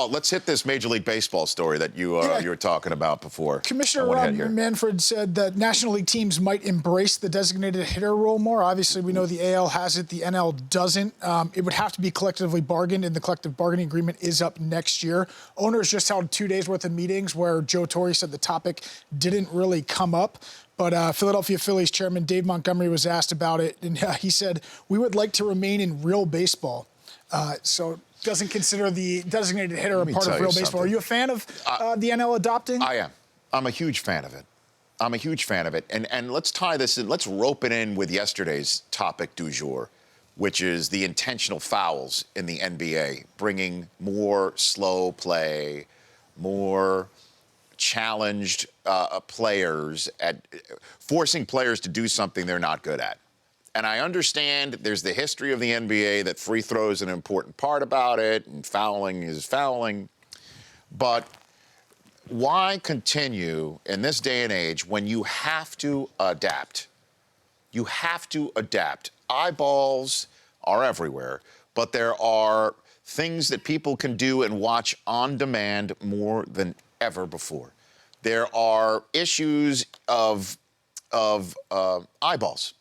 let's hit this Major League Baseball story that you were talking about before. Commissioner Rob Manfred said that National League teams might embrace the designated hitter rule more. Obviously, we know the AL has it, the NL doesn't. It would have to be collectively bargained, and the collective bargaining agreement is up next year. Owners just held 2 days worth of meetings where Joe Torre said the topic didn't really come up. But Philadelphia Phillies chairman Dave Montgomery was asked about it, and he said, "We would like to remain in real baseball." So doesn't consider the designated hitter a part of real baseball. Are you a fan of the NL adopting? I am. I'm a huge fan of it. I'm a huge fan of it. And let's tie this in. Let's rope it in with yesterday's topic du jour, which is the intentional fouls in the NBA, bringing more slow play, more challenged players, forcing players to do something they're not good at. And I understand there's the history of the NBA that free throw is an important part about it, and fouling is fouling. But why continue in this day and age when you have to adapt? You have to adapt. Eyeballs are everywhere, but there are things that people can do and watch on demand more than ever before. There are issues of eyeballs.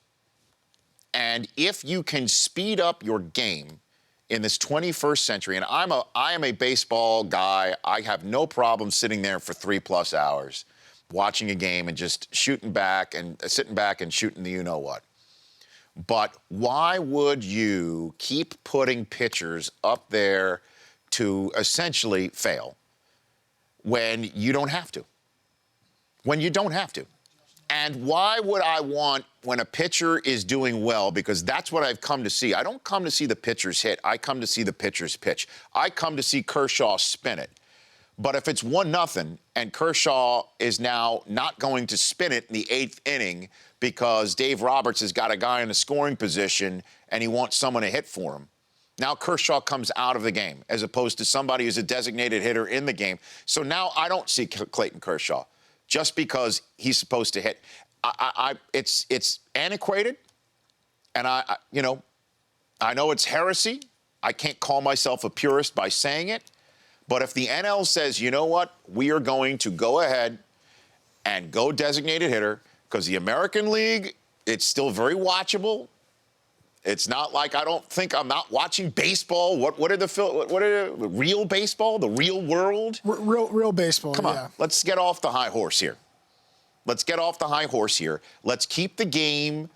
And if you can speed up your game in this 21st century, and I am a baseball guy, I have no problem sitting there for 3+ hours watching a game and just shooting back and sitting back and shooting the you-know-what. But why would you keep putting pitchers up there to essentially fail when you don't have to? When you don't have to. And why would I want, when a pitcher is doing well, because that's what I've come to see. I don't come to see the pitchers hit. I come to see the pitchers pitch. I come to see Kershaw spin it. But if it's 1-0 and Kershaw is now not going to spin it in the 8th inning because Dave Roberts has got a guy in a scoring position and he wants someone to hit for him, now Kershaw comes out of the game as opposed to somebody who's a designated hitter in the game. So now I don't see Clayton Kershaw just because he's supposed to hit. It's antiquated, and I know it's heresy. I can't call myself a purist by saying it, but if the NL says, you know what, we are going to go ahead and go designated hitter, because the American League, it's still very watchable. It's not like I'm not watching baseball. What are the real baseball, the real world? Real baseball. Come on, let's get off the high horse here. Let's keep the game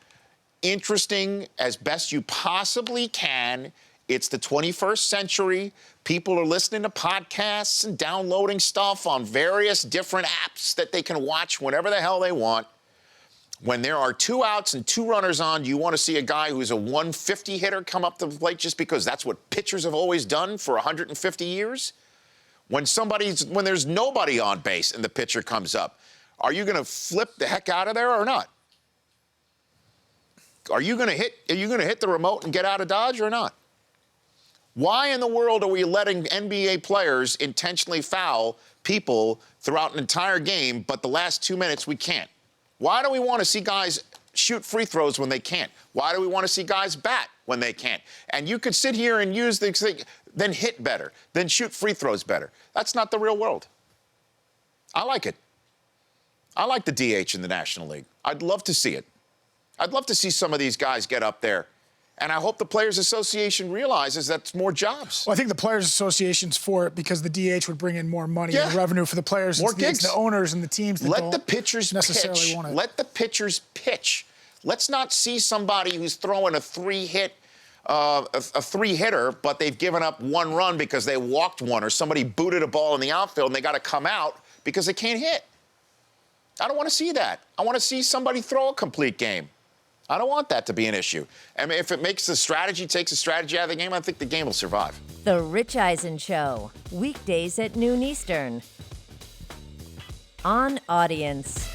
interesting as best you possibly can. It's the 21st century. People are listening to podcasts and downloading stuff on various different apps that they can watch whenever the hell they want. When there are 2 outs and 2 runners on, do you want to see a guy who's a 150 hitter come up to the plate just because that's what pitchers have always done for 150 years? When there's nobody on base and the pitcher comes up, are you going to flip the heck out of there or not? Are you going to hit the remote and get out of Dodge or not? Why in the world are we letting NBA players intentionally foul people throughout an entire game, but the last 2 minutes we can't? Why do we want to see guys shoot free throws when they can't? Why do we want to see guys bat when they can't? And you could sit here and use then hit better, then shoot free throws better. That's not the real world. I like it. I like the DH in the National League. I'd love to see it. I'd love to see some of these guys get up there. And I hope the Players Association realizes that's more jobs. Well, I think the Players Association's for it because the DH would bring in more money and revenue for the players, more gigs. The owners and the teams that Let the pitchers necessarily want it. Let the pitchers pitch. Let's not see somebody who's throwing a 3-hitter, but they've given up 1 run because they walked one, or somebody booted a ball in the outfield and they got to come out because they can't hit. I don't want to see that. I want to see somebody throw a complete game. I don't want that to be an issue. I mean, if it takes the strategy out of the game, I think the game will survive. The Rich Eisen Show, weekdays at noon Eastern. On Audience.